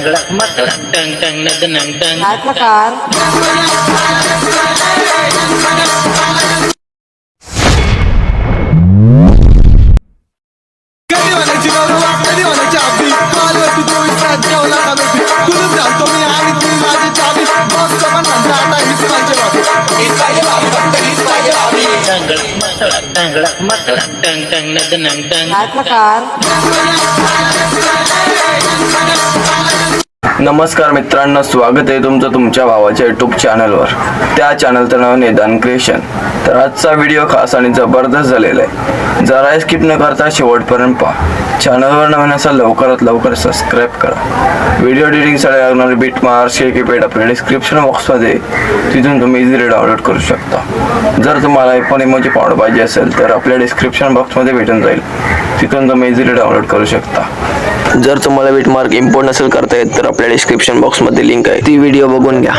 काय प्रकार? काय प्रकार? नमस्कार मित्रांनो, स्वागत आहे तुमचं तुमच्या भावाच्या यूट्यूब चॅनलवर. त्या चॅनलचं नाव निदान क्रिएशन. तर आजचा व्हिडिओ खास आणि जबरदस्त झालेला आहे. जरा स्किप न करता शेवटपर्यंत पहा. चॅनलवर नवीन असाल लवकरात लवकर सबस्क्राईब करा. व्हिडिओ एडिटिंगसाठी लागणारे बिट मार्क्स कीपॅड आपल्या डिस्क्रिप्शन बॉक्समध्ये, तिथून तुम्ही इझिली डाउनलोड करू शकता. जर तुम्हाला iPhone इमोजी पावडर पाहिजे असेल तर आपल्या डिस्क्रिप्शन बॉक्समध्ये भेटून जाईल, तिथून तुम्ही इझिली डाउनलोड करू शकता. जर तुम्हाला बिट मार्क इम्पोर्ट नसेल करता येत तर आपल्या डिस्क्रिप्शन बॉक्समध्ये लिंक आहे, ती व्हिडिओ बघून घ्या.